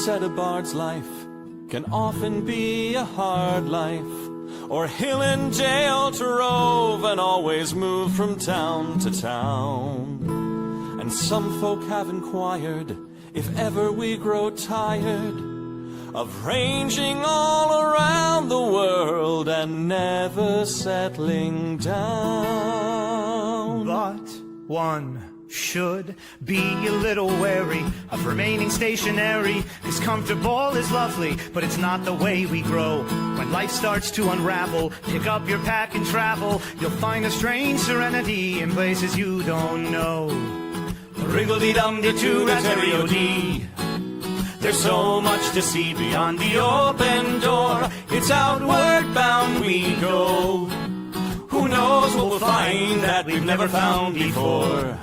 said a bard's life can often be a hard life, or hill and jail to rove and always move from town to town. And some folk have inquired if ever we grow tired of ranging all around the world and never settling down. But one should be a little wary of remaining stationary, 'cause comfortable is lovely, but it's not the way we grow. When life starts to unravel, pick up your pack and travel. You'll find a strange serenity in places you don't know. Wriggle-dee-dum-dee-doo-da-terry-o-dee. There's so much to see beyond the open door. It's outward bound we go. Who knows what we'll find that we've never found before.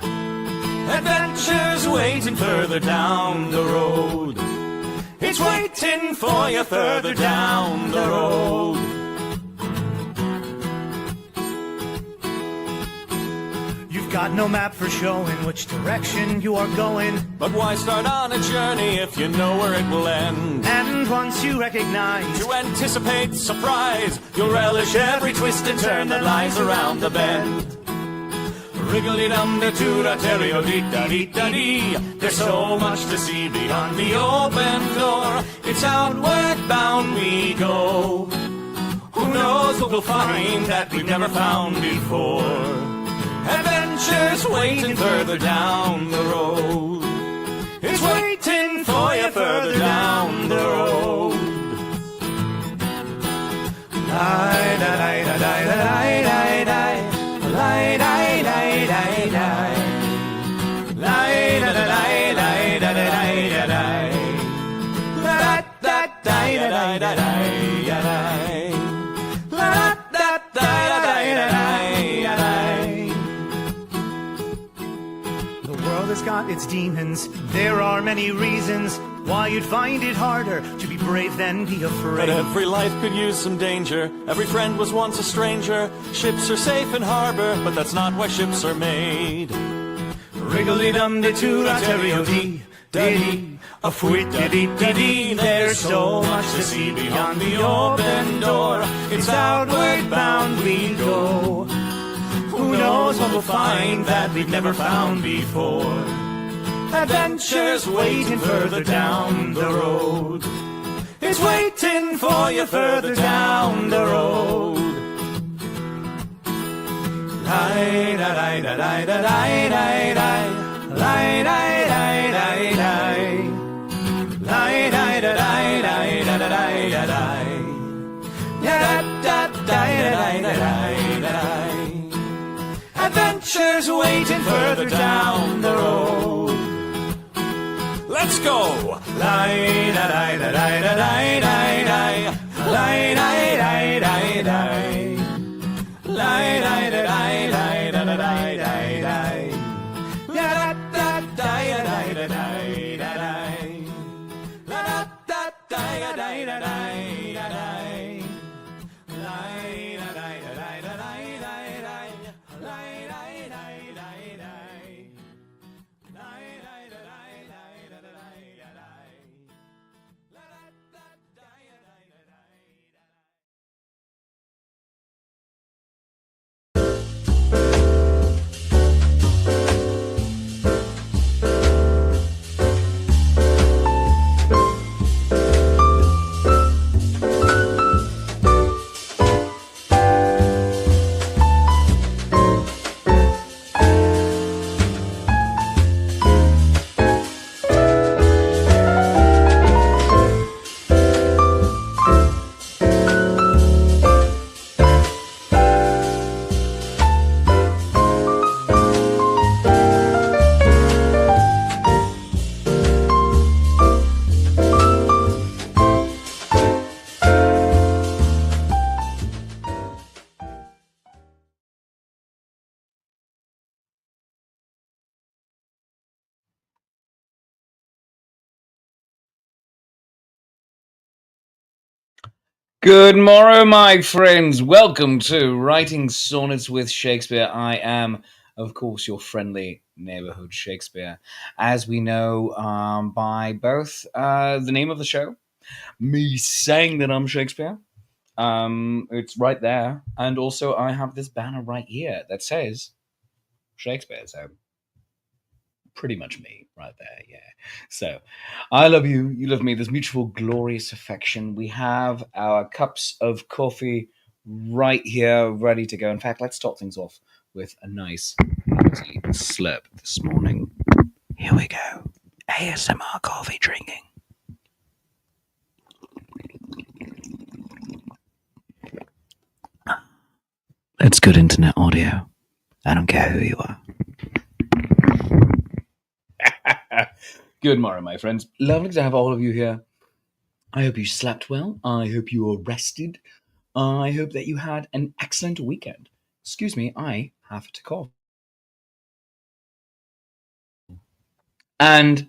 Adventures waiting further down the road. It's waiting for you further down the road. You've got no map for showing which direction you are going. But why start on a journey if you know where it will end? And once you recognize, to anticipate surprise, you'll relish every twist and turn that lies around the bend. Wriggle-dee-dum-dee-doo-da-terry-o-dee-da-dee-da-dee. There's so much to see beyond the open door. It's outward bound we go. Who knows what we'll find that we've never found before. Adventures waiting further down the road. It's waiting for you further down the road. Got its demons. There are many reasons why you'd find it harder to be brave than be afraid. But every life could use some danger. Every friend was once a stranger. Ships are safe in harbor, but that's not why ships are made. Wriggle-dee-dum-dee-doo-da-terry-o-dee-da-dee. A fwit-da-dee-da-dee. There's so much to see beyond the open door. It's outward bound we go. Who knows what we'll find that we've never found before. Adventures waiting further down the road. It's waiting for you further down the road. Adventures waiting further down the road. Let's go! Good morrow, my friends. Welcome to Writing Sonnets with Shakespeare. I am of course, your friendly neighborhood Shakespeare, as we know by both the name of the show, me saying that I'm Shakespeare. It's right there, and also I have this banner right here that says Shakespeare. So pretty much me right there, yeah. So I love you, you love me. There's mutual glorious affection. We have our cups of coffee right here ready to go. In fact, let's start things off with a nice hearty slurp this morning. Here we go. ASMR coffee drinking. It's good internet audio. I don't care who you are. Good morning, my friends. Lovely to have all of you here. I hope you slept well. I hope you were rested. I hope that you had an excellent weekend. Excuse me, I have to cough. And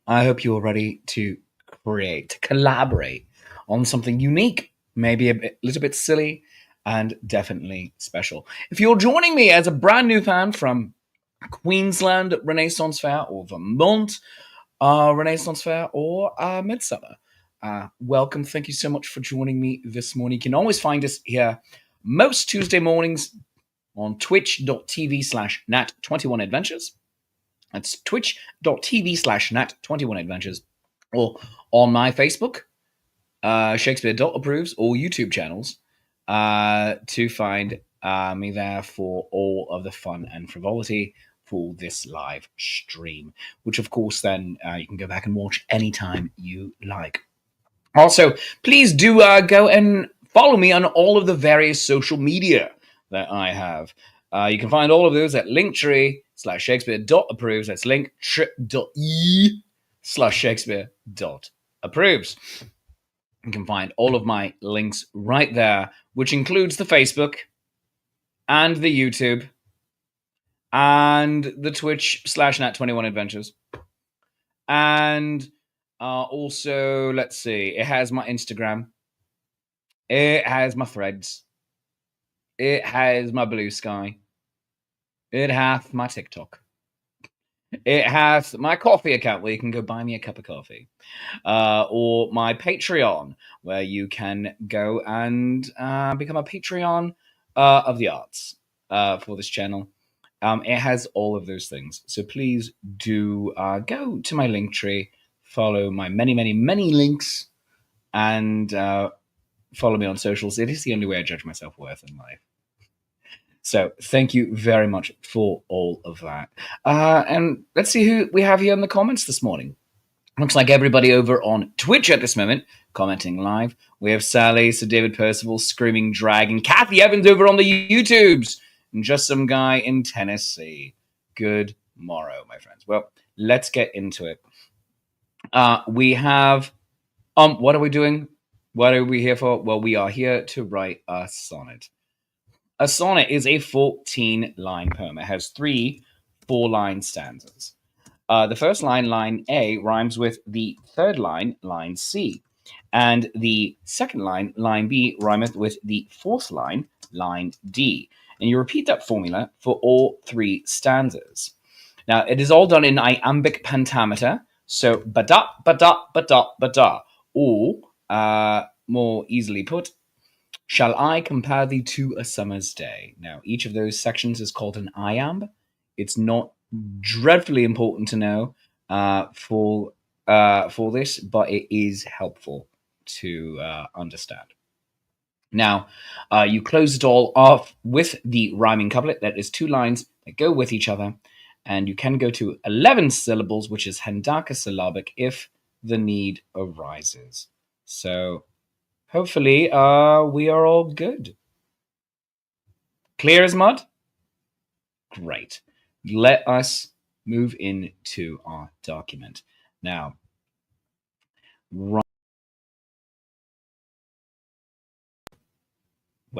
I hope you're ready to create, to collaborate on something unique, maybe little bit silly, and definitely special. If you're joining me as a brand new fan from Queensland Renaissance Fair or Vermont Renaissance Fair or Midsummer, welcome. Thank you so much for joining me this morning. You can always find us here most Tuesday mornings on twitch.tv/nat21adventures. That's twitch.tv/nat21adventures, or on my Facebook, Shakespeare.approves, or YouTube channels to find me there for all of the fun and frivolity for this live stream, which of course then you can go back and watch anytime you like. Also, please do go and follow me on all of the various social media that I have. You can find all of those at linktree/Shakespeare.approves. That's linktree/Shakespeare.approves. You can find all of my links right there, which includes the Facebook and the YouTube and the Twitch/Nat21Adventures. And also, let's see, it has my Instagram. It has my Threads. It has my Blue Sky. It hath my TikTok. It has my coffee account where you can go buy me a cup of coffee. Or my Patreon, where you can go and become a Patreon of the arts for this channel. It has all of those things. So please do go to my link tree, follow my many, many, many links, and follow me on socials. It is the only way I judge my self-worth in life. So thank you very much for all of that. And let's see who we have here in the comments this morning. Looks like everybody over on Twitch at this moment commenting live. We have Sally, Sir David Percival, Screaming Dragon, Kathy Evans over on the YouTubes, and just some guy in Tennessee. Good morrow, my friends. Well, let's get into it. We have, what are we doing? What are we here for? Well, we are here to write a sonnet. A sonnet is a 14-line poem. It has 3 4-line stanzas. The first line, line A, rhymes with the third line, line C. And the second line, line B, rhymeth with the fourth line, line D. And you repeat that formula for all 3 stanzas. Now, it is all done in iambic pentameter. So, ba-da, ba-da, ba-da, ba-da. Or, more easily put, shall I compare thee to a summer's day? Now, each of those sections is called an iamb. It's not dreadfully important to know for this, but it is helpful to understand. Now, you close it all off with the rhyming couplet. That is 2 lines that go with each other, and you can go to 11 syllables, which is hendacasyllabic, if the need arises. So hopefully we are all good. Clear as mud? Great. Let us move into our document. Now, where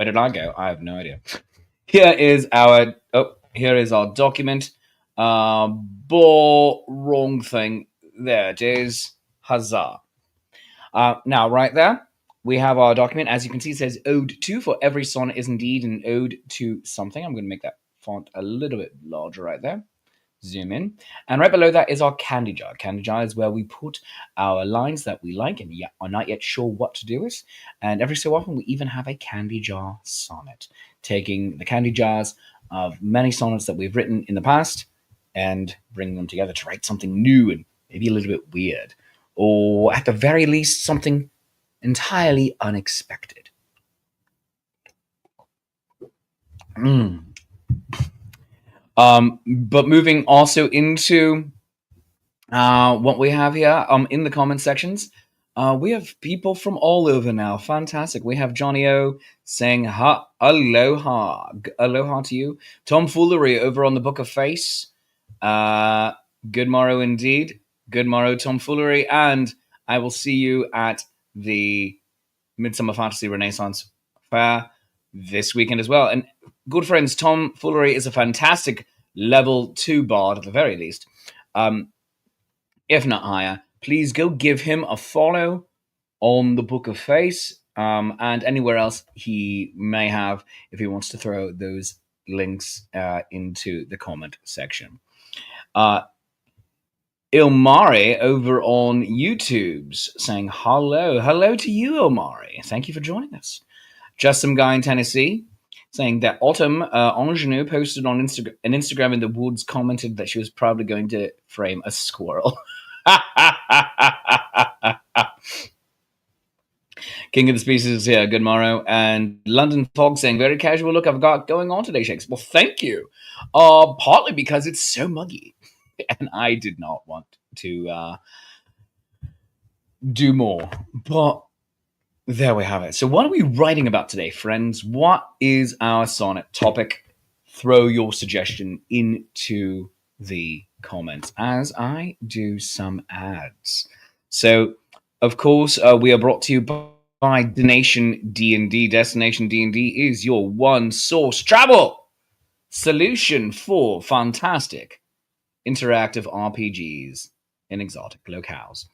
did I go? I have no idea. Here is our document. Wrong thing. There it is. Huzzah. Now, right there, we have our document. As you can see, it says ode to, for every sonnet is indeed an ode to something. I'm going to make that font a little bit larger right there. Zoom in. And right below that is our candy jar. Candy jar is where we put our lines that we like and yet are not yet sure what to do with. And every so often, we even have a candy jar sonnet, taking the candy jars of many sonnets that we've written in the past and bringing them together to write something new and maybe a little bit weird, or at the very least, something entirely unexpected. But moving also into what we have here in the comment sections, we have people from all over now. Fantastic. We have Johnny O saying aloha. Aloha to you. Tomfoolery over on the Book of Face. Good morrow indeed. Good morrow, Tomfoolery. And I will see you at the Midsummer Fantasy Renaissance Fair this weekend as well. And good friends, Tomfoolery is a fantastic level 2 bard at the very least. If not higher, please go give him a follow on the Book of Face and anywhere else he may have if he wants to throw those links into the comment section. Ilmari over on YouTube's saying hello. Hello to you, Ilmari. Thank you for joining us. Just some guy in Tennessee saying that Autumn Ingenue posted on Instagram in the woods, commented that she was probably going to frame a squirrel. King of the Species is here. Good morrow. And London Fog saying, very casual look I've got going on today, Shakespeare. Well, thank you. Partly because it's so muggy. And I did not want to do more. But there we have it. So what are we writing about today, friends? What is our sonnet topic? Throw your suggestion into the comments as I do some ads. So, of course, we are brought to you by Destination D&D. Destination D&D is your one-source travel solution for fantastic interactive RPGs in exotic locales.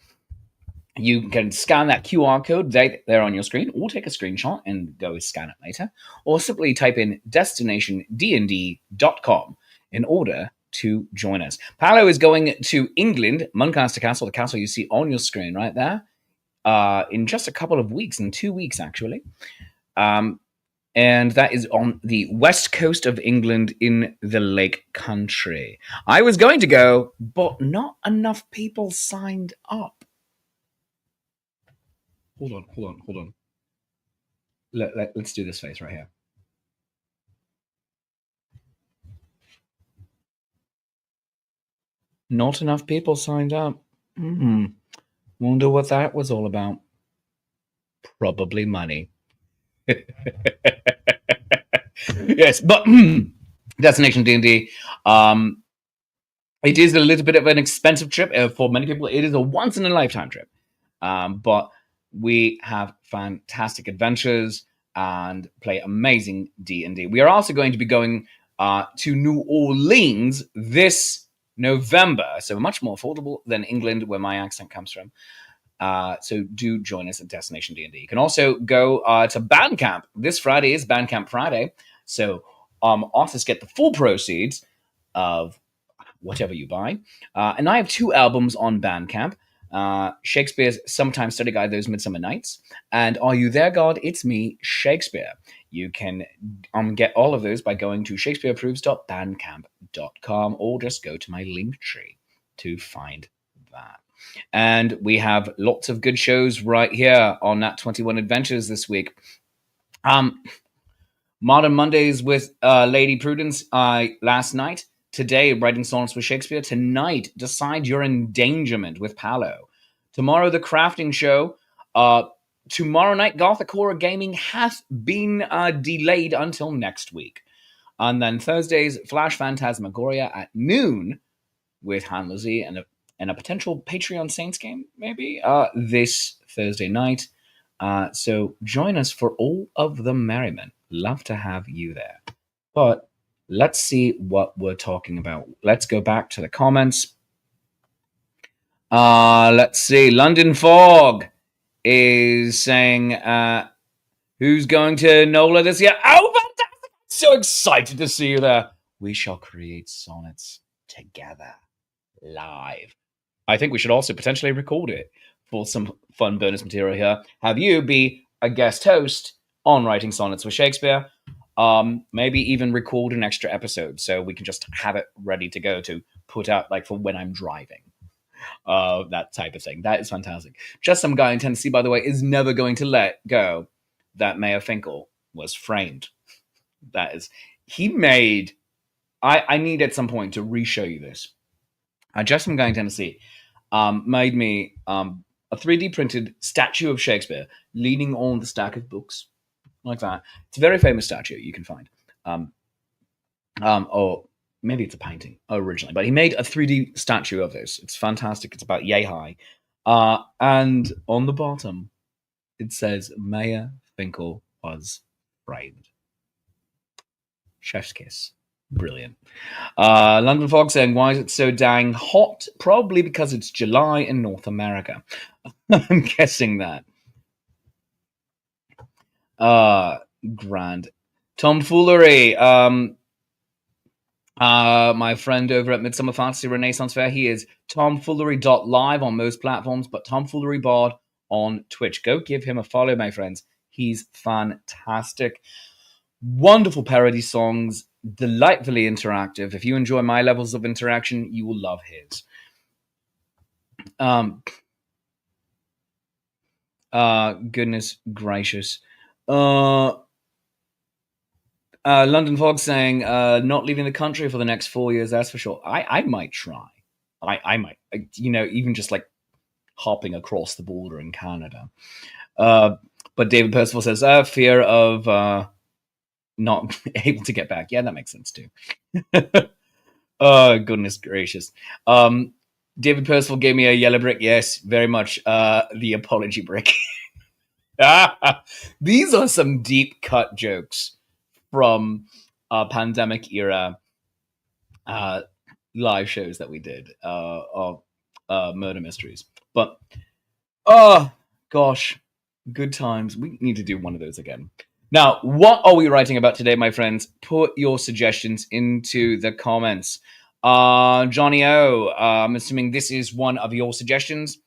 You can scan that QR code there on your screen, or take a screenshot and go scan it later, or simply type in destinationdnd.com in order to join us. Paolo is going to England, Muncaster Castle, the castle you see on your screen right there, in just a couple of weeks, in 2 weeks actually. And that is on the west coast of England in the Lake Country. I was going to go, but not enough people signed up. Hold on. Let's do this face right here. Not enough people signed up. Wonder what that was all about. Probably money. Yes, but Destination D&D. It is a little bit of an expensive trip for many people. It is a once-in-a-lifetime trip. But we have fantastic adventures and play amazing D&D. We are also going to be going to New Orleans this November, so much more affordable than England, where my accent comes from. So do join us at Destination D&D. You can also go to Bandcamp. This Friday is Bandcamp Friday, so artists get the full proceeds of whatever you buy. And I have 2 albums on Bandcamp. Shakespeare's Summertime Study Guide, Those Midsummer Nights, and Are You There, God? It's Me, Shakespeare. You can get all of those by going to shakespeareapproves.bandcamp.com, or just go to my link tree to find that. And we have lots of good shows right here on Nat 21 Adventures this week. Modern Mondays with Lady Prudence last night. Today, Writing Sonnets with Shakespeare. Tonight, Decide Your Endangerment with Paolo. Tomorrow, The Crafting Show. Tomorrow night, Gothic Horror Gaming has been delayed until next week. And then Thursdays, Flash Phantasmagoria at noon with Han Lizzie and a potential Patreon Saints game, maybe, this Thursday night. So join us for all of the merriment. Love to have you there. But let's see what we're talking about. Let's go back to the comments. Let's see. London Fog is saying, who's going to NOLA this year? Oh, fantastic! So excited to see you there. we shall create sonnets together live. I think we should also potentially record it for some fun bonus material here. Have you be a guest host on writing sonnets with Shakespeare. Maybe even record an extra episode so we can just have it ready to go to put out like for when I'm driving. That type of thing. That is fantastic. Just Some Guy in Tennessee, by the way, is never going to let go that Mayor Finkel was framed. That is, he made. I need at some point to re-show you this. Just Some Guy in Tennessee made me a 3D printed statue of Shakespeare leaning on the stack of books like that. It's a very famous statue you can find. Or maybe it's a painting originally, but he made a 3D statue of this. It's fantastic. It's about yay high. And on the bottom, it says, Mayor Finkel was framed. Chef's kiss. Brilliant. London Fog saying, why is it so dang hot? Probably because it's July in North America. I'm guessing that. Grand. Tomfoolery. My friend over at Midsummer Fantasy Renaissance Fair, he is tomfoolery.live on most platforms, but tomfoollerybard on Twitch. Go give him a follow, my friends. He's fantastic. Wonderful parody songs, delightfully interactive. If you enjoy my levels of interaction, you will love his. Goodness gracious. London Fog saying, not leaving the country for the next 4 years, that's for sure. I might try. I might, even just like hopping across the border in Canada. But David Percival says, fear of not able to get back. Yeah, that makes sense too. Oh, goodness gracious. David Percival gave me a yellow brick. Yes, very much. The apology brick. These are some deep cut jokes from pandemic era live shows that we did of murder mysteries. But, oh, gosh, good times. We need to do one of those again. Now, what are we writing about today, my friends? Put your suggestions into the comments. Johnny O, I'm assuming this is one of your suggestions.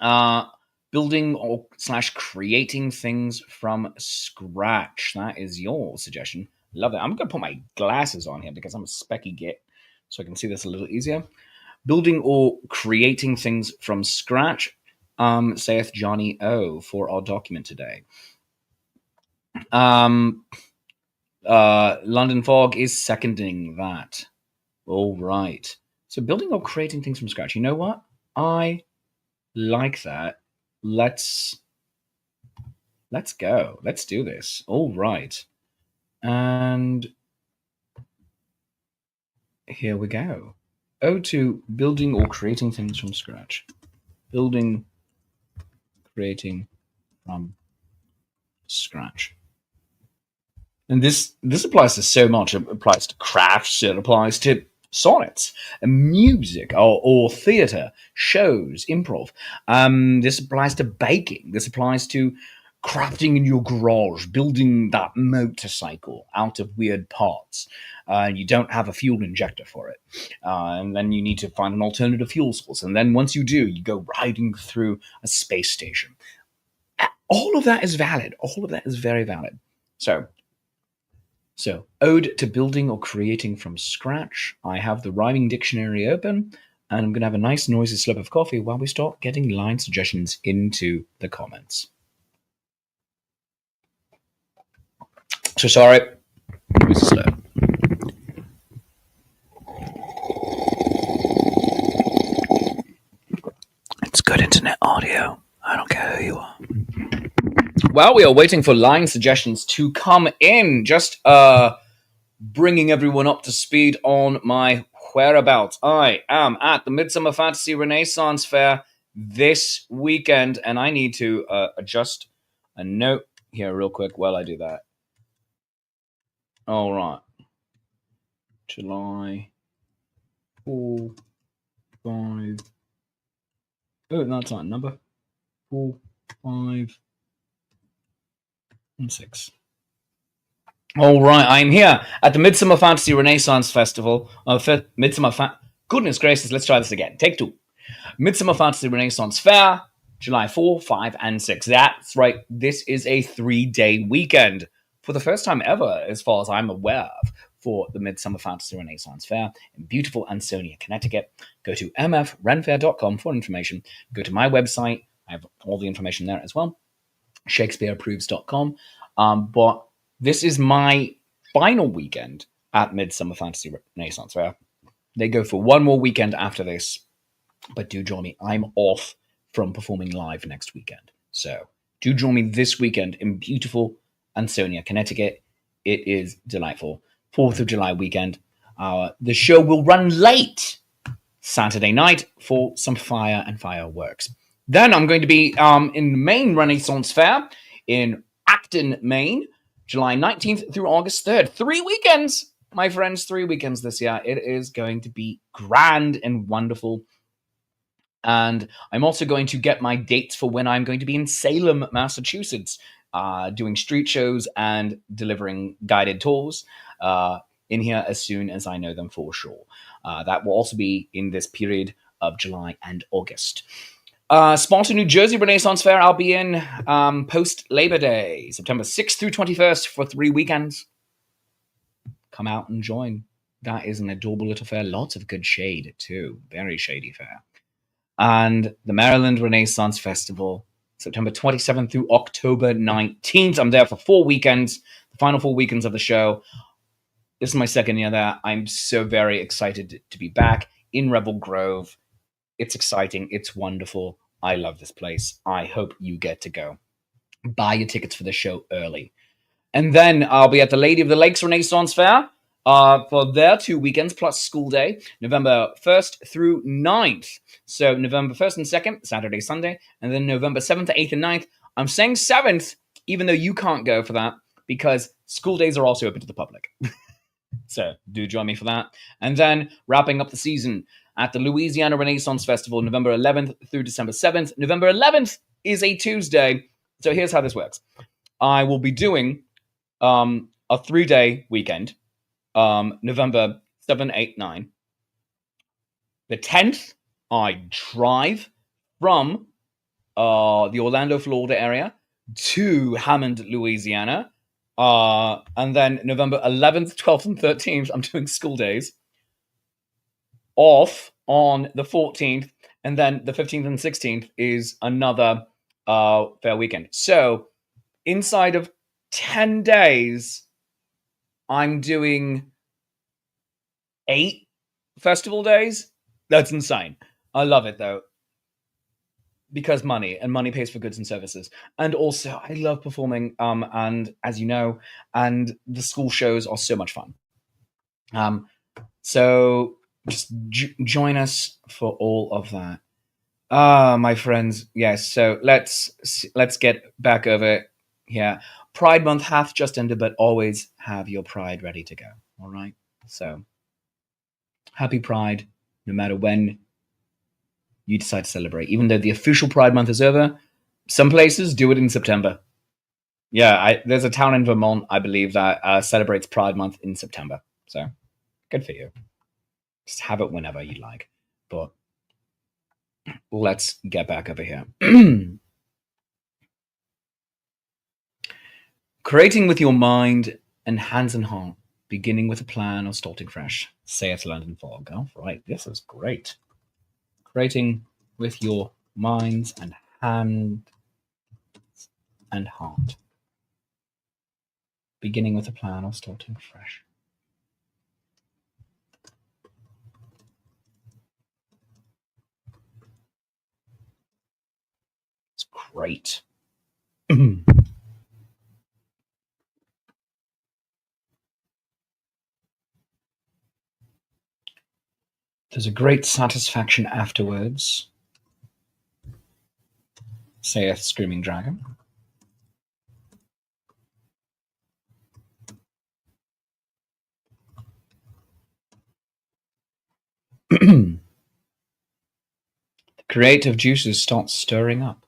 Building or / creating things from scratch. That is your suggestion. Love it. I'm going to put my glasses on here because I'm a specky git, so I can see this a little easier. Building or creating things from scratch, saith Johnny O for our document today. London Fog is seconding that. All right. So building or creating things from scratch. You know what? I like that. Let's go. Let's do this. All right. And here we go. To building or creating things from scratch. Building, creating from scratch. And this applies to so much. It applies to crafts. It applies to sonnets, and music, or theatre, shows, improv. This applies to baking. This applies to crafting in your garage, building that motorcycle out of weird parts. You don't have a fuel injector for it. And then you need to find an alternative fuel source. And then once you do, you go riding through a space station. All of that is valid. All of that is very valid. So, ode to building or creating from scratch. I have the rhyming dictionary open, and I'm going to have a nice noisy slip of coffee while we start getting line suggestions into the comments. So sorry, noisy slip. It's good internet audio. I don't care who you are. While we are waiting for line suggestions to come in, just bringing everyone up to speed on my whereabouts. I am at the Midsummer Fantasy Renaissance Fair this weekend, and I need to adjust a note here real quick while I do that. All right. July 4, 5. Oh, that's not a number. 4, 5. And 6. All right, I'm here at the Midsummer Fantasy Renaissance Festival. Goodness gracious, let's try this again. Take two. Midsummer Fantasy Renaissance Fair, July 4, 5, and 6. That's right, this is a 3-day weekend for the first time ever, as far as I'm aware of, for the Midsummer Fantasy Renaissance Fair in beautiful Ansonia, Connecticut. Go to mfrenfair.com for information. Go to my website. I have all the information there as well. ShakespeareApproves.com. But this is my final weekend at Midsummer Fantasy Renaissance Fair. They go for one more weekend after this, but do join me. I'm off from performing live next weekend. So do join me this weekend in beautiful Ansonia, Connecticut. It is delightful. 4th of July weekend. The show will run late Saturday night for some fire and fireworks. Then I'm going to be in the Maine Renaissance Fair in Acton, Maine, July 19th through August 3rd. 3 weekends, my friends, 3 weekends this year. It is going to be grand and wonderful. And I'm also going to get my dates for when I'm going to be in Salem, Massachusetts, doing street shows and delivering guided tours in here as soon as I know them for sure. That will also be in this period of July and August. Sparta, New Jersey Renaissance Fair, I'll be in post Labor Day, September 6th through 21st for 3 weekends. Come out and join. That is an adorable little fair. Lots of good shade, too. Very shady fair. And the Maryland Renaissance Festival, September 27th through October 19th. I'm there for 4 weekends, the final 4 weekends of the show. This is my second year there. I'm so very excited to be back in Rebel Grove. It's exciting. It's wonderful. I love this place. I hope you get to go. Buy your tickets for the show early. And then I'll be at the Lady of the Lakes Renaissance Fair for their 2 weekends plus school day, November 1st through 9th. So November 1st and 2nd, Saturday, Sunday, and then November 7th to 8th and 9th. I'm saying 7th, even though you can't go for that, because school days are also open to the public. So do join me for that. And then wrapping up the season at the Louisiana Renaissance Festival, November 11th through December 7th. November 11th is a Tuesday. So here's how this works. I will be doing a 3-day weekend, November 7, 8, 9. The 10th, I drive from the Orlando, Florida area to Hammond, Louisiana. And then November 11th, 12th, and 13th, I'm doing school days. Off on the 14th, and then the 15th and 16th is another fair weekend. So inside of 10 days, I'm doing 8 festival days. That's insane. I love it, though, because money pays for goods and services. And also, I love performing, and as you know, and the school shows are so much fun. So just join us for all of that. My friends, yes. So let's get back over here. Pride Month hath just ended, but always have your pride ready to go. All right. So happy Pride, no matter when you decide to celebrate. Even though the official Pride Month is over, some places do it in September. Yeah, there's a town in Vermont, I believe, that celebrates Pride Month in September. So good for you. Just have it whenever you like. But let's get back over here. Creating with your mind and hands and heart, beginning with a plan or starting fresh, saith London Fog. All right, this is great. Creating with your minds and hands and heart, beginning with a plan or starting fresh. It's great. There's a great satisfaction afterwards, saith Screaming Dragon. The creative juices start stirring up.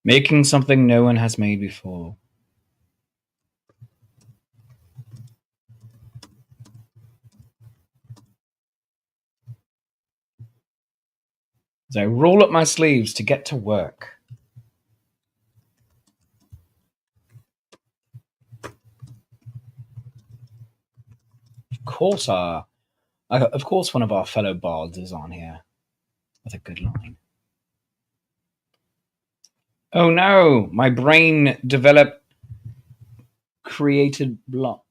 Making something no one has made before. As I roll up my sleeves to get to work. Of course, one of our fellow bards is on here with a good line. Oh no, my brain developed created block.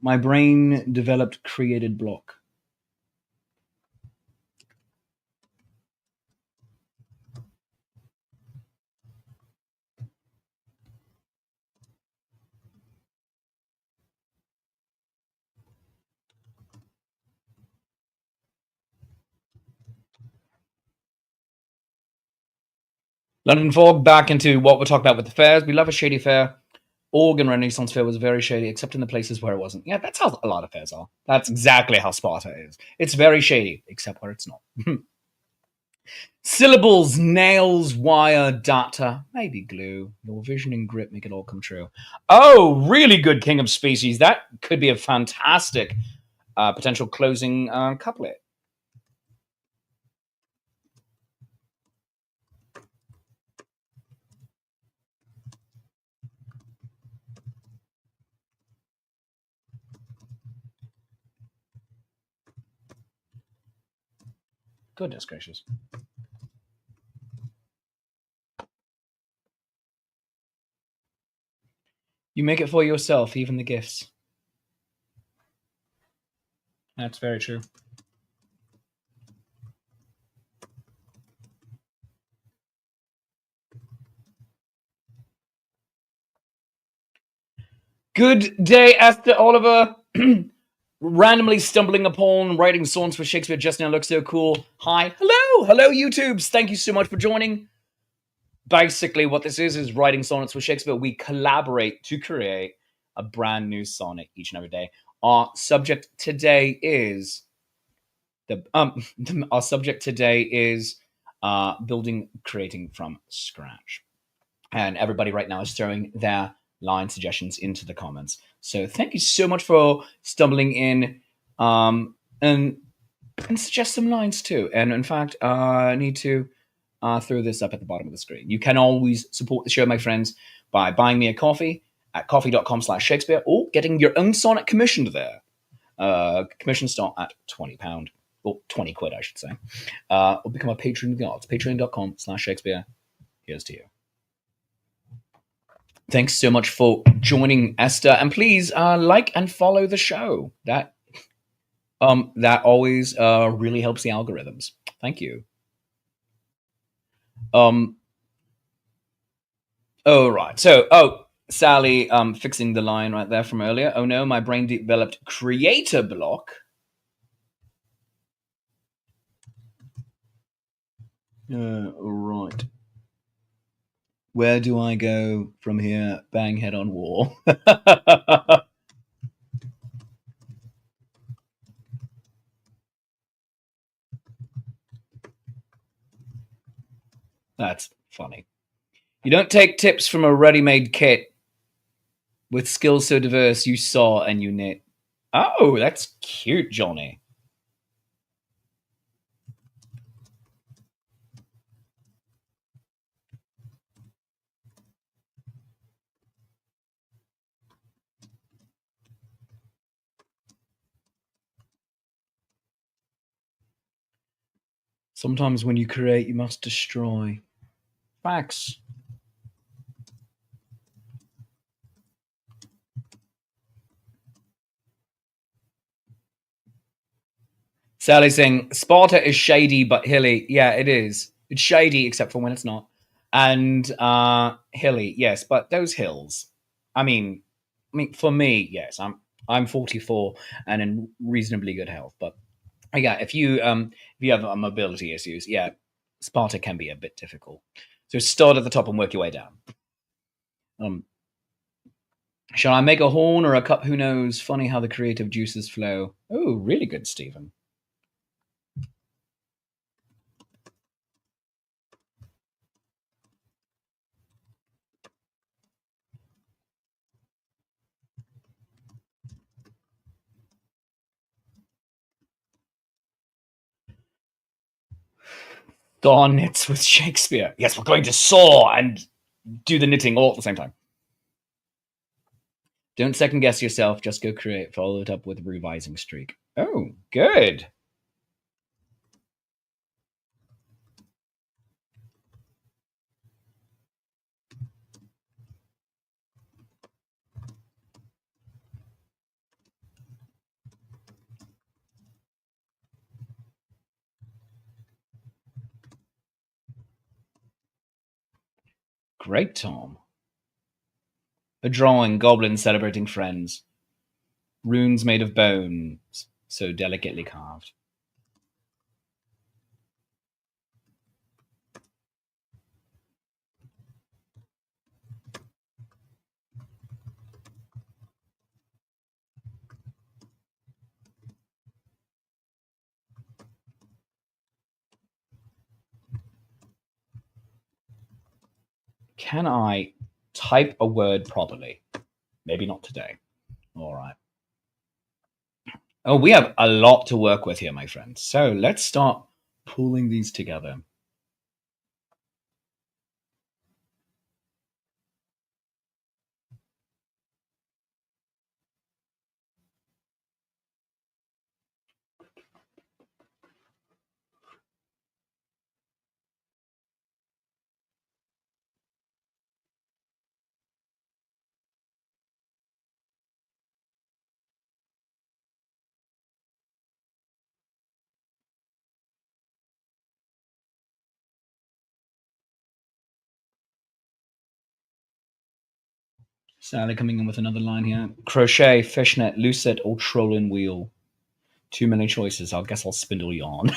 My brain developed created block. London Fog, back into what we're talking about with the fairs. We love a shady fair. Oregon Renaissance Fair was very shady, except in the places where it wasn't. Yeah, that's how a lot of fairs are. That's exactly how Sparta is. It's very shady, except where it's not. Syllables, nails, wire, data, maybe glue. Your vision and grip make it all come true. Oh, really good King of Species. That could be a fantastic potential closing couplet. Goodness gracious. You make it for yourself, even the gifts. That's very true. Good day, Esther Oliver. Randomly stumbling upon writing songs for Shakespeare just now looks so cool. Hi. Hello, YouTubes. Thank you so much for joining. Basically, what this is writing sonnets for Shakespeare. We collaborate to create a brand new sonnet each and every day. Our subject today is building, creating from scratch. And everybody right now is throwing their line suggestions into the comments. So thank you so much for stumbling in and suggest some lines too. And in fact, I need to throw this up at the bottom of the screen. You can always support the show, my friends, by buying me a coffee at coffee.com/Shakespeare or getting your own sonnet commissioned there. Commissions start at £20. Or 20 quid, I should say. Or become a patron of the arts. Patreon.com/Shakespeare. Here's to you. Thanks so much for joining, Esther, and please like and follow the show. That always really helps the algorithms. Thank you. Oh right. So Sally, fixing the line right there from earlier. Oh no, my brain developed creator block. Right. Where do I go from here? Bang head on wall. That's funny. You don't take tips from a ready-made kit with skills so diverse you saw and you knit. Oh, that's cute, Johnny. Sometimes when you create, you must destroy. Facts. Sally saying, Sparta is shady but hilly. Yeah, it is. It's shady except for when it's not. And hilly, yes, but those hills. I mean, for me, yes, I'm 44 and in reasonably good health. But yeah, if you have mobility issues, yeah, Sparta can be a bit difficult. So start at the top and work your way down. Shall I make a horn or a cup? Who knows? Funny how the creative juices flow. Oh, really good, Stephen. Sonnets with Shakespeare. Yes, we're going to saw and do the knitting all at the same time. Don't second guess yourself. Just go create. Follow it up with revising streak. Oh, good. Great, Tom. A drawing, goblins celebrating friends. Runes made of bones, so delicately carved. Can I type a word properly? Maybe not today. All right. Oh, we have a lot to work with here, my friends. So let's start pulling these together. Sally coming in with another line here. Crochet, fishnet, lucette, or trolling wheel. Too many choices. I guess I'll spindle yarn.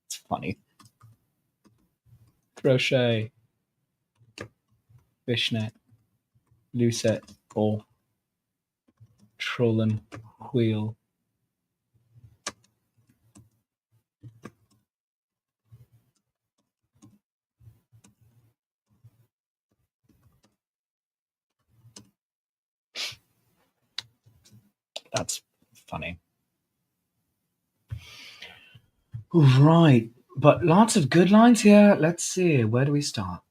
It's funny. Crochet, fishnet, lucette, or trolling wheel. That's funny. Right, but lots of good lines here. Let's see. Where do we start?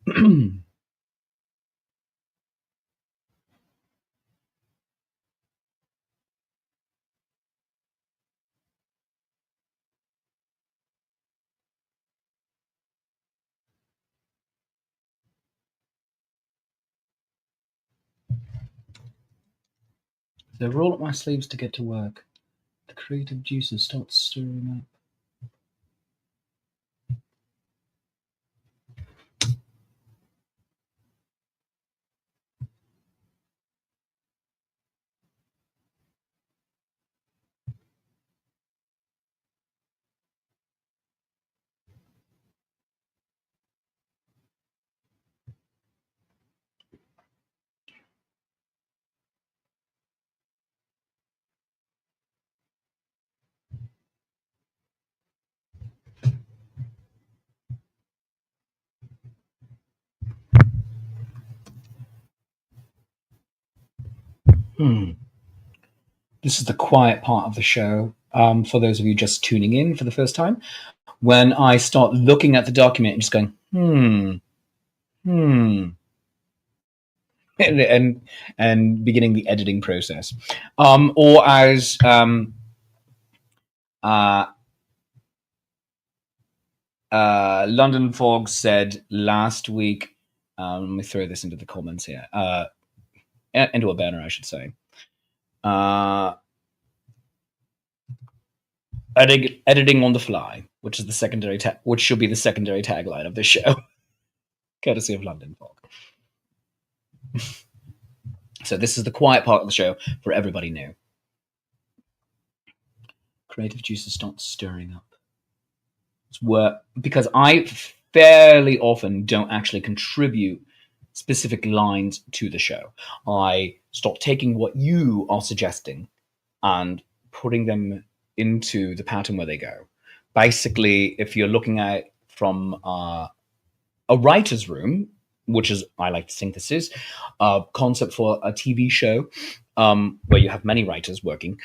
So roll up my sleeves to get to work. The creative juices start stirring up. This is the quiet part of the show. For those of you just tuning in for the first time, when I start looking at the document and just going, and beginning the editing process, or as London Fog said last week. Let me throw this into the comments here, into a banner, I should say. Editing on the fly, which is the secondary which should be the secondary tagline of this show, courtesy of London Fog. So this is the quiet part of the show for everybody new. Creative juices start stirring up. Because I fairly often don't actually contribute specific lines to the show. I start taking what you are suggesting and putting them into the pattern where they go. Basically, if you're looking at it from a writer's room, which is, I like to think this is, a concept for a TV show where you have many writers working,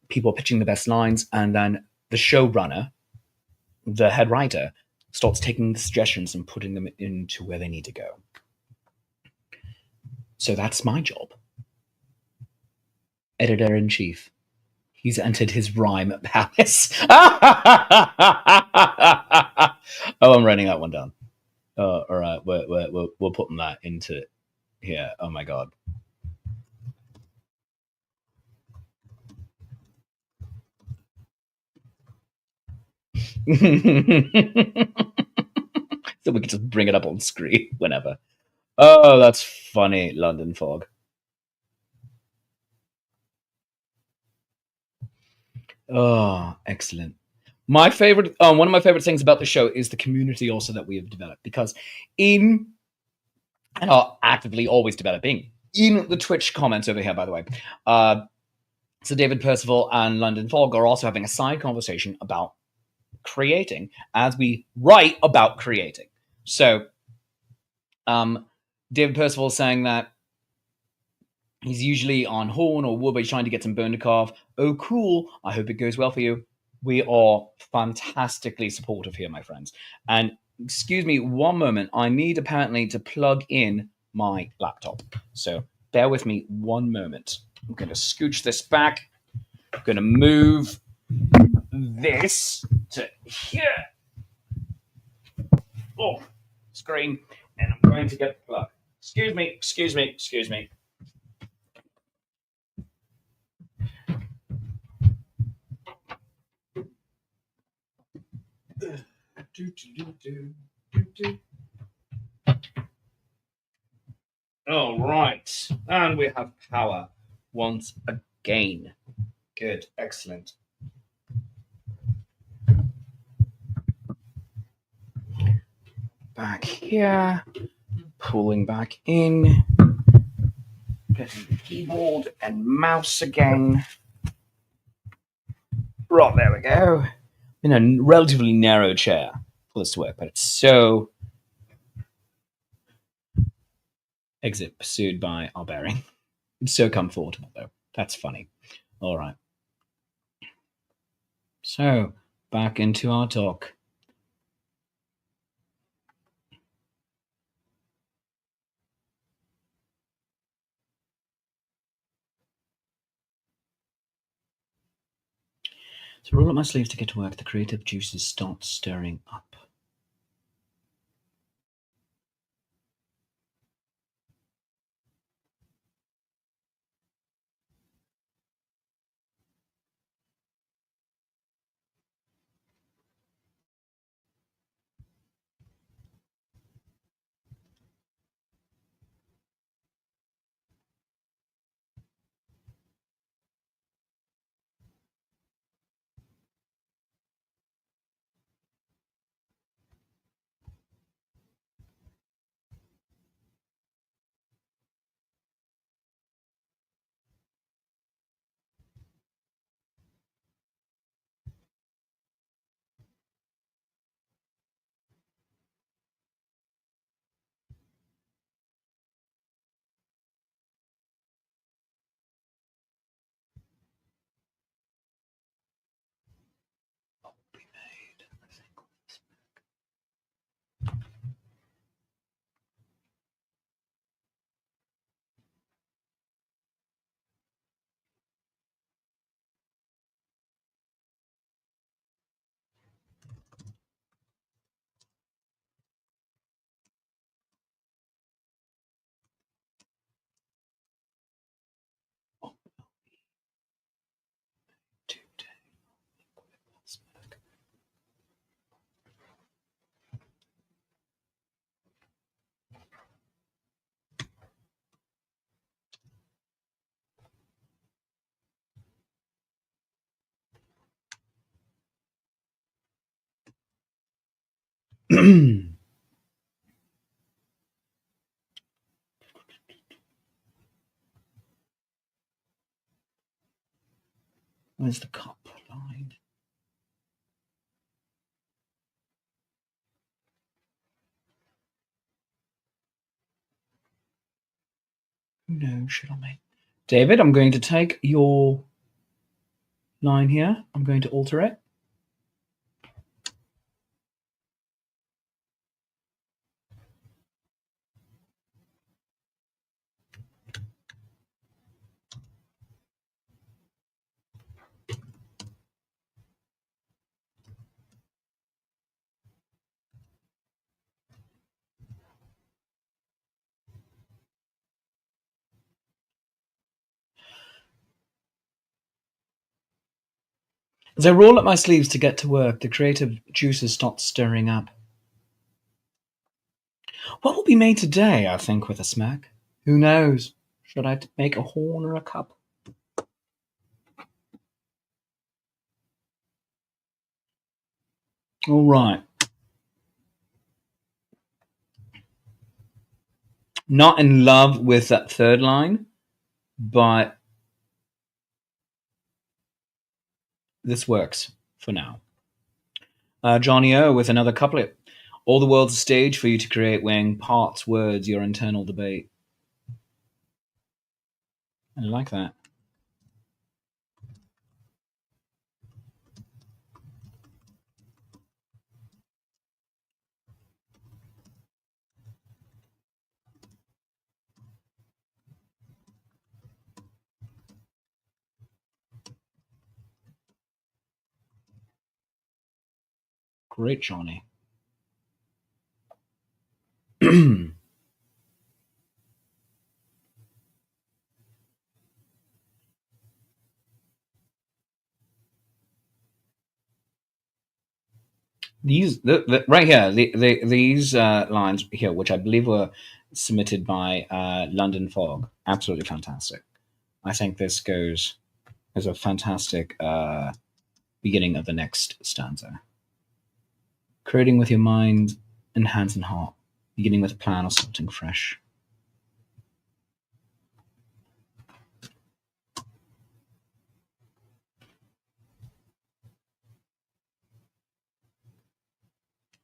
people pitching the best lines, and then the showrunner the head writer starts taking the suggestions and putting them into where they need to go. So that's my job. Editor-in-chief. He's entered his rhyme palace. Oh, I'm writing that one down. All right, we're putting that into here. Oh my god. So we can just bring it up on screen whenever. Oh, that's funny, London Fog. Oh, excellent. My favorite, one of my favorite things about the show is the community also that we have developed, because and are actively always developing in the Twitch comments over here, by the way. So David Percival and London Fog are also having a side conversation about creating as we write about creating. So David Percival is saying that he's usually on Horn or Woodbury trying to get some bone to carve. Oh, cool. I hope it goes well for you. We are fantastically supportive here, my friends. And excuse me one moment. I need apparently to plug in my laptop. So bear with me one moment. I'm going to scooch this back. I'm going to move this to here. Oh, screen. And I'm going to get the plug. Excuse me. All right. And we have power once again. Good. Excellent. Back here. Pulling back in. Getting the keyboard and mouse again. Right, there we go. In a relatively narrow chair for this to work, but it's so... Exit pursued by our bearing. It's so comfortable, though. That's funny. All right. So, back into our talk. So roll up my sleeves to get to work. The creative juices start stirring up. Where's the cup line? Who knows? Should I make? David, I'm going to take your line here. I'm going to alter it. As I roll up my sleeves to get to work, the creative juices start stirring up. What will be made today, I think with a smack. Who knows? Should I make a horn or a cup? All right. Not in love with that third line, but this works for now. Johnny O with another couplet. All the world's a stage for you to create, weighing parts, words, your internal debate. I like that. Great, Johnny. These right here, these lines here, which I believe were submitted by London Fog, absolutely fantastic. I think this goes as a fantastic beginning of the next stanza. Creating with your mind and hands and heart, beginning with a plan or starting fresh.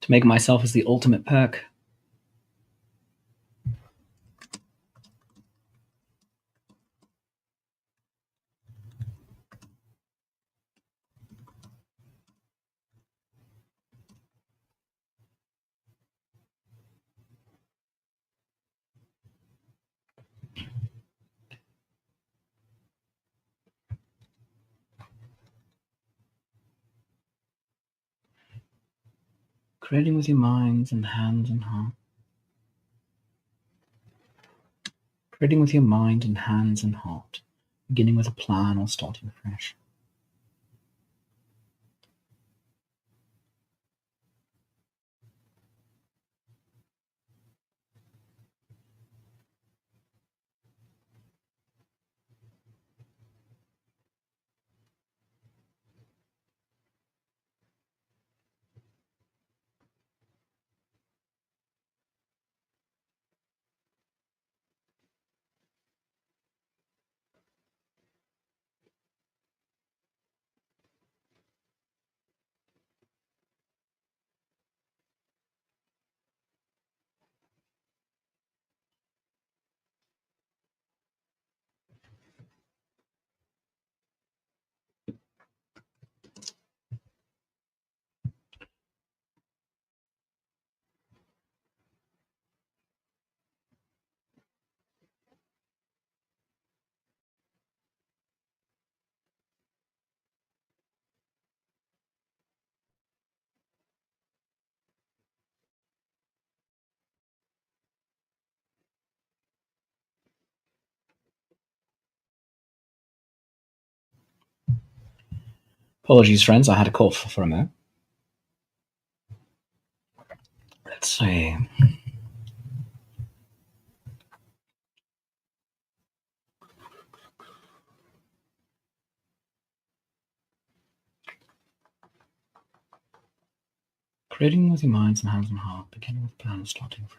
To make myself as the ultimate perk. Creating with your minds and hands and heart. Creating with your mind and hands and heart, beginning with a plan or starting fresh. Apologies, friends, I had a cough for a moment. Let's see. Creating with your minds and hands and heart, beginning with plan and starting fresh.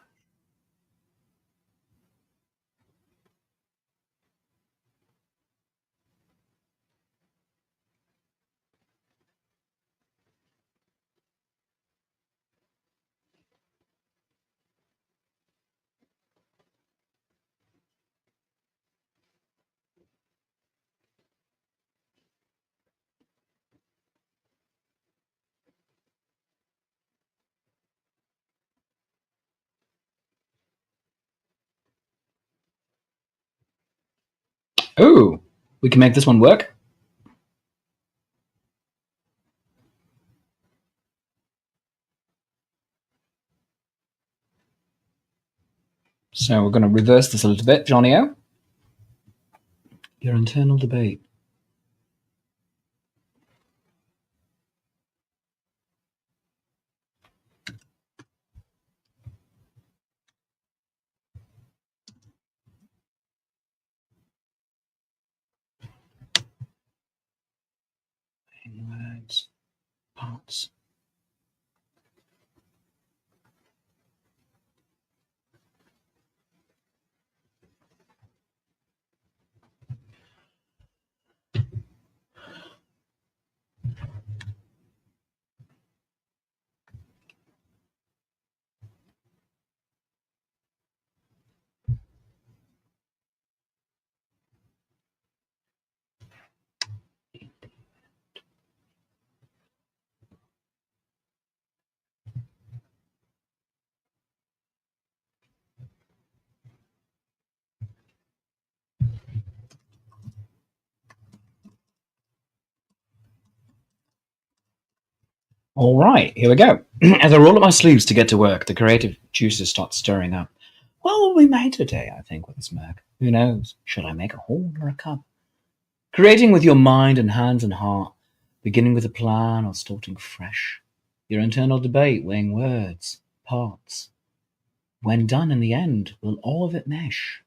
Oh, we can make this one work. So we're going to reverse this a little bit, Johnny O. Your internal debate. Words, parts. All right, here we go. As I roll up my sleeves to get to work, the creative juices start stirring up. What will we make today, I think, with a smirk. Who knows? Should I make a horn or a cup? Creating with your mind and hands and heart, beginning with a plan or starting fresh. Your internal debate, weighing words, parts. When done in the end, will all of it mesh?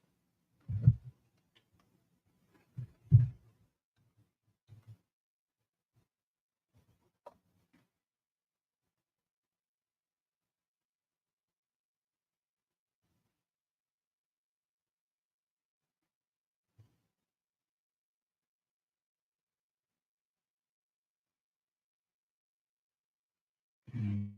Mm.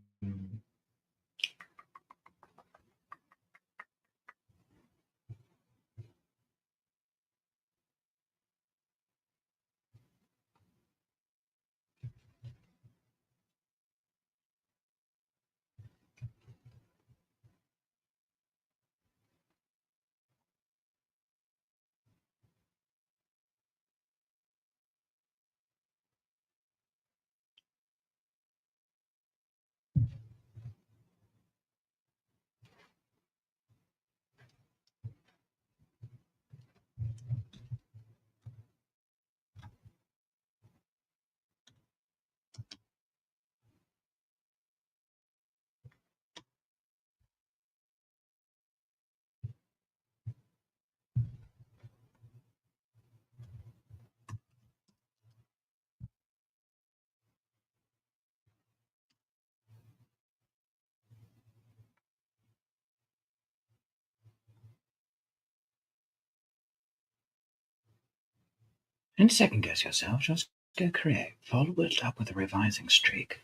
And second guess yourself, just go create. Follow it up with a revising streak.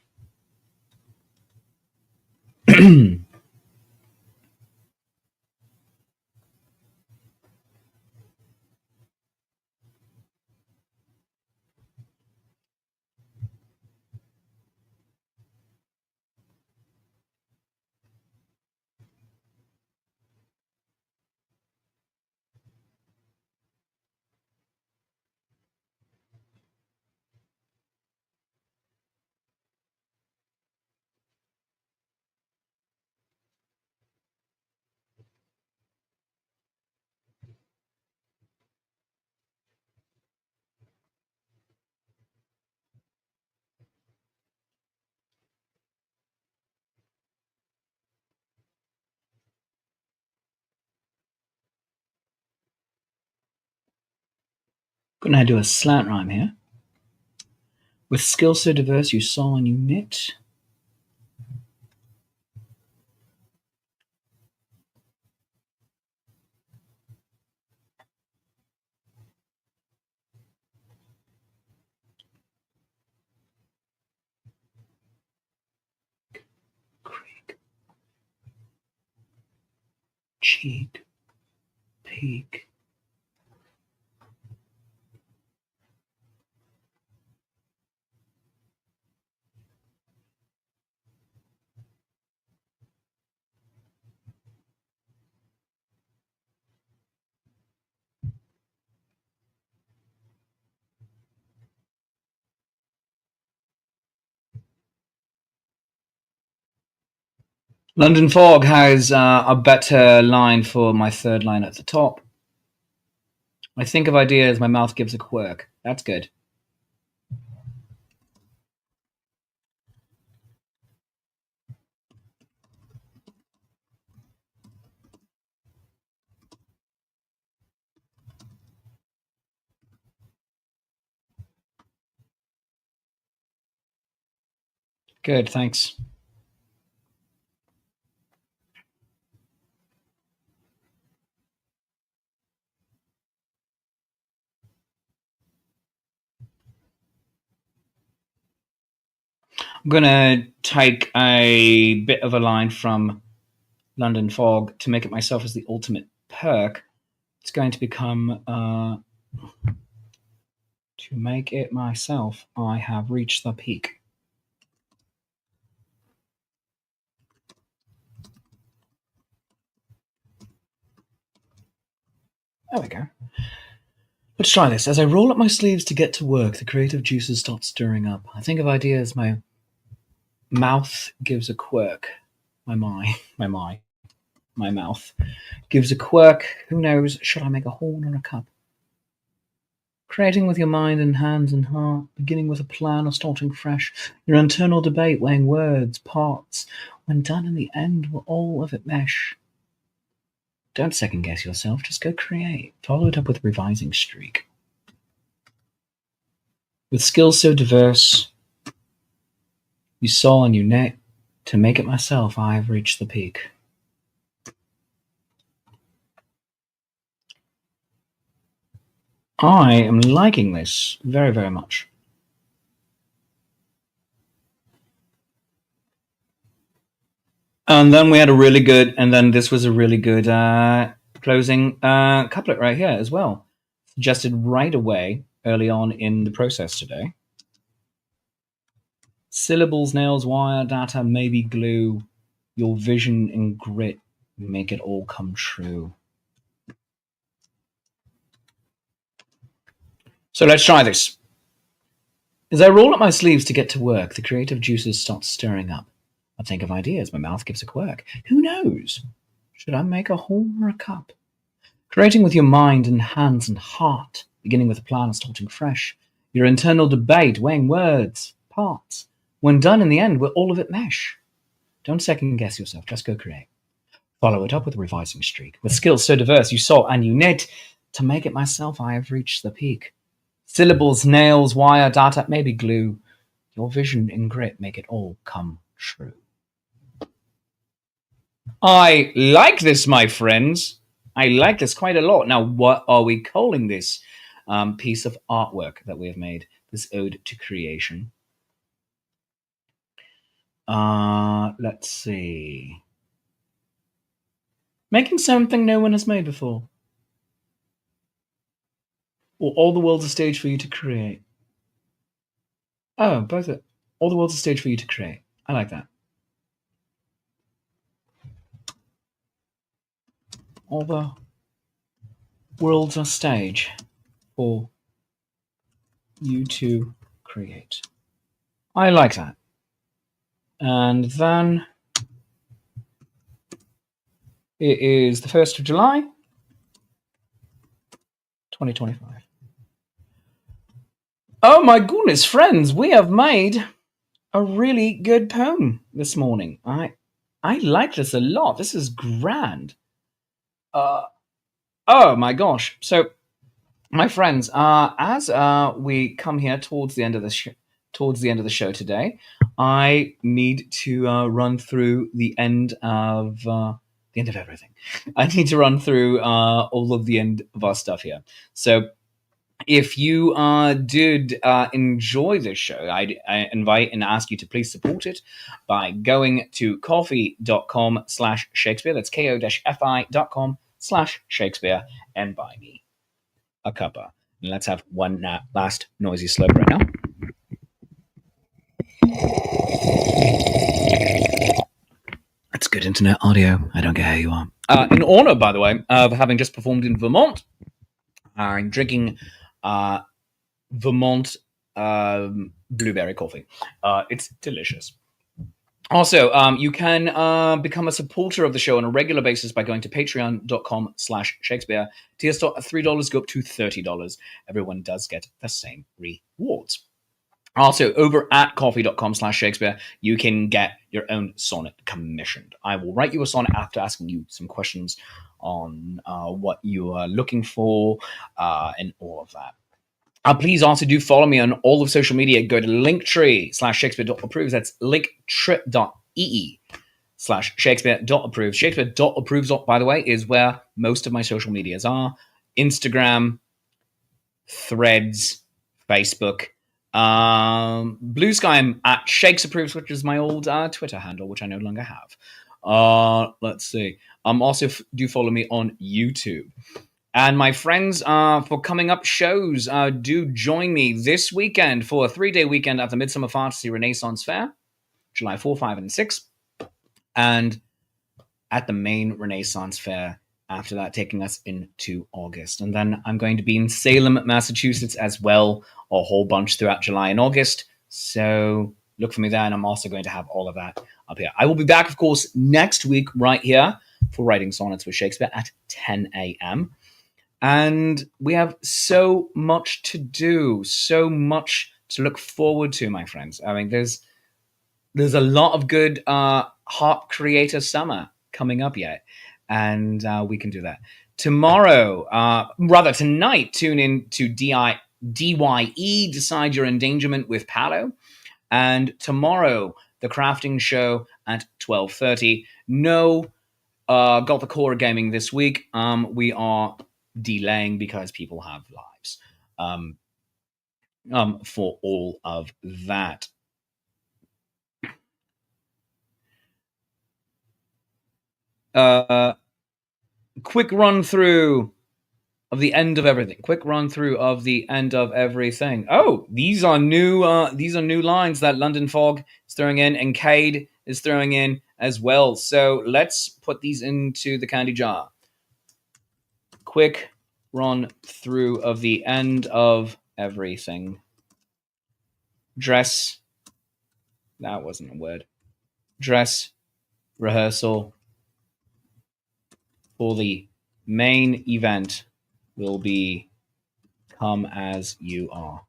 Gonna do a slant rhyme here. With skills so diverse you saw and you knit. Creek, cheek, peak. London Fog has a better line for my third line at the top. I think of ideas, my mouth gives a quirk. That's good. Good, thanks. I'm going to take a bit of a line from London Fog to make it myself as the ultimate perk. It's going to become to make it myself, I have reached the peak. There we go. Let's try this. As I roll up my sleeves to get to work, the creative juices start stirring up. I think of ideas, my mouth gives a quirk. My mouth gives a quirk. Who knows, should I make a horn or a cup? Creating with your mind and hands and heart, beginning with a plan or starting fresh, your internal debate, weighing words, parts, when done in the end, will all of it mesh. Don't second guess yourself, just go create. Follow it up with a revising streak. With skills so diverse, you saw and you knit, to make it myself, I have reached the peak. I am liking this very, very much. And then we had a really good, and then this was a really good closing couplet right here as well. Suggested right away, early on in the process today. Syllables, nails, wire, data, maybe glue, your vision and grit make it all come true. So let's try this. As I roll up my sleeves to get to work, the creative juices start stirring up. I think of ideas, my mouth gives a quirk. Who knows? Should I make a horn or a cup? Creating with your mind and hands and heart, beginning with a plan and starting fresh. Your internal debate, weighing words, parts. When done in the end, will all of it mesh? Don't second guess yourself, just go create. Follow it up with a revising streak. With skills so diverse, you saw and you knit. To make it myself, I have reached the peak. Syllables, nails, wire, data, maybe glue. Your vision and grit make it all come true. I like this, my friends. I like this quite a lot. Now, what are we calling this piece of artwork that we have made? This ode to creation. Let's see. Making something no one has made before. Or all the world's a stage for you to create. Oh, both are. All the world's a stage for you to create. I like that. All the world's a stage for you to create. I like that. And then it is the 1st of July, 2025. Oh my goodness, friends, we have made a really good poem this morning. I like this a lot. This is grand. Oh my gosh. So, my friends, as we come here towards the end of the show today, I need to run through the end of everything. I need to run through all of the end of our stuff here. So, if you did enjoy this show, I invite and ask you to please support it by going to ko-fi.com/Shakespeare. That's ko-fi.com/Shakespeare and buy me a cuppa. And let's have one last noisy slurp right now. That's good internet audio. I don't care who you are. In honor, by the way, of having just performed in Vermont, I'm drinking Vermont blueberry coffee. It's delicious. Also, you can become a supporter of the show on a regular basis by going to patreon.com/Shakespeare. Tiers start at $3, go up to $30. Everyone does get the same rewards. Also, over at coffee.com/Shakespeare, you can get your own sonnet commissioned. I will write you a sonnet after asking you some questions on what you are looking for and all of that. Please also do follow me on all of social media. Go to linktree/Shakespeare.approves. That's linktree.ee/Shakespeare.approves. Shakespeare.approves, by the way, is where most of my social medias are. Instagram, Threads, Facebook, Blue Sky. I'm at Shakesapproves, which is my old Twitter handle, which I no longer have. Let's see. Also do follow me on YouTube. And my friends, for coming up shows, do join me this weekend for a 3-day weekend at the Midsummer Fantasy Renaissance Fair, July 4, 5, and 6. And at the main Renaissance Fair after that, taking us into August. And then I'm going to be in Salem, Massachusetts as well, a whole bunch throughout July and August. So look for me there, and I'm also going to have all of that up here. I will be back, of course, next week right here for Writing Sonnets with Shakespeare at 10 a.m. And we have so much to do, so much to look forward to, my friends. I mean, there's a lot of good Harp Creator Summer coming up yet, and we can do that. Tonight, tune in to DYE, Decide Your Endangerment with Paolo. And tomorrow, the crafting show at 12:30. No Gothic Horror Gaming this week. We are delaying because people have lives for all of that. Quick run through of the end of everything. Oh, these are new lines that London Fog is throwing in, and Cade is throwing in as well. So let's put these into the candy jar. Quick run through of the end of everything. Dress. That wasn't a word. Dress rehearsal for the main event will be Come As You Are.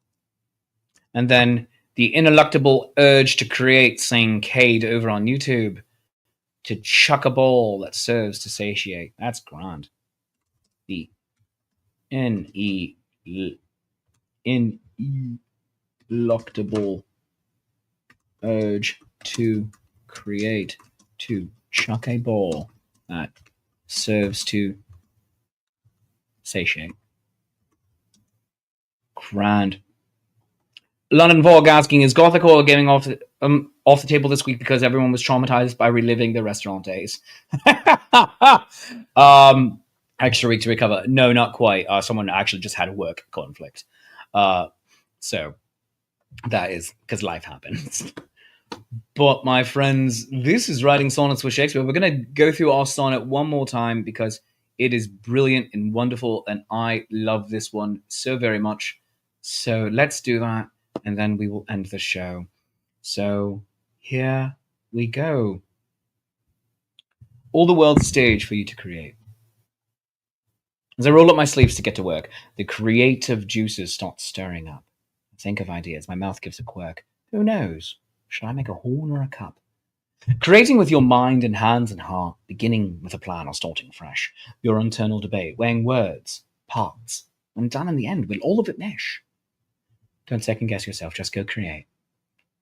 And then the ineluctable urge to create, saying Cade over on YouTube, to chuck a ball that serves to satiate. That's grand. The ineluctable urge to create, to chuck a ball that serves to satiate. Grand. London Vogue asking, is Gothic Horror Gaming off the table this week because everyone was traumatized by reliving their restaurant days? Extra week to recover. No, not quite. Someone actually just had a work conflict. So that is because life happens. But my friends, this is Writing Sonnets with Shakespeare. We're going to go through our sonnet one more time because it is brilliant and wonderful, and I love this one so very much. So let's do that, and then we will end the show. So here we go. All the world's stage for you to create. As I roll up my sleeves to get to work, the creative juices start stirring up. I think of ideas. My mouth gives a quirk. Who knows? Should I make a horn or a cup? Creating with your mind and hands and heart, beginning with a plan or starting fresh. Your internal debate, weighing words, parts, and done in the end, will all of it mesh? Don't second guess yourself, just go create.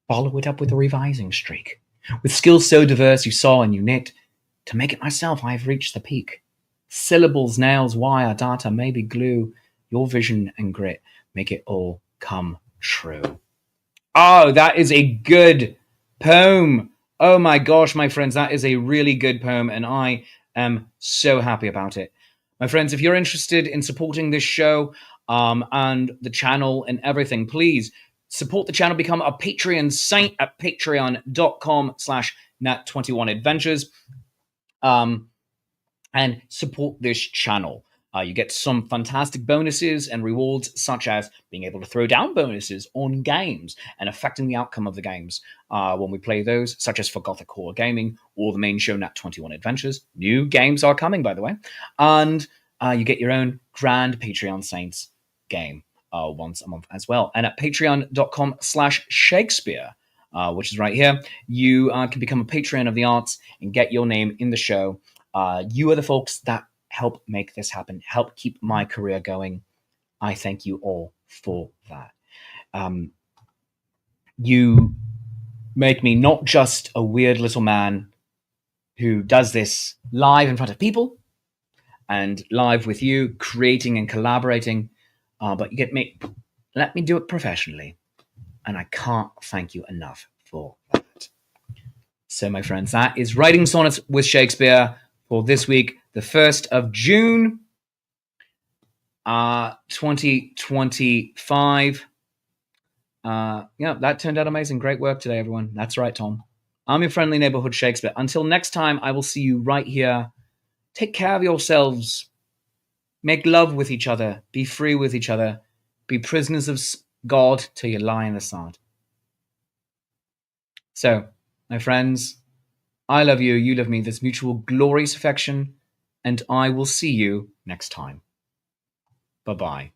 Follow it up with a revising streak. With skills so diverse you saw and you knit, to make it myself I've reached the peak. Syllables, nails, wire, data, maybe glue, your vision and grit make it all come true. Oh, that is a good poem. Oh my gosh, my friends, that is a really good poem, and I am so happy about it. My friends, if you're interested in supporting this show and the channel and everything, please support the channel. Become a Patreon saint at patreon.com/nat21adventures and support this channel. You get some fantastic bonuses and rewards, such as being able to throw down bonuses on games and affecting the outcome of the games when we play those, such as for Gothic Horror Gaming or the main show, Nat 21 Adventures. New games are coming, by the way. And you get your own grand Patreon Saints game once a month as well. And at patreon.com/Shakespeare, which is right here, you can become a patron of the arts and get your name in the show. You are the folks that help make this happen, help keep my career going. I thank you all for that. You make me not just a weird little man who does this live in front of people and live with you, creating and collaborating, but you let me do it professionally. And I can't thank you enough for that. So, my friends, that is Writing Sonnets with Shakespeare for this week, the 1st of June, 2025. That turned out amazing. Great work today, everyone. That's right, Tom. I'm your friendly neighborhood Shakespeare. Until next time, I will see you right here. Take care of yourselves. Make love with each other. Be free with each other. Be prisoners of God till you lie in the sand. So, my friends, I love you. You love me. There's mutual glorious affection. And I will see you next time. Bye-bye.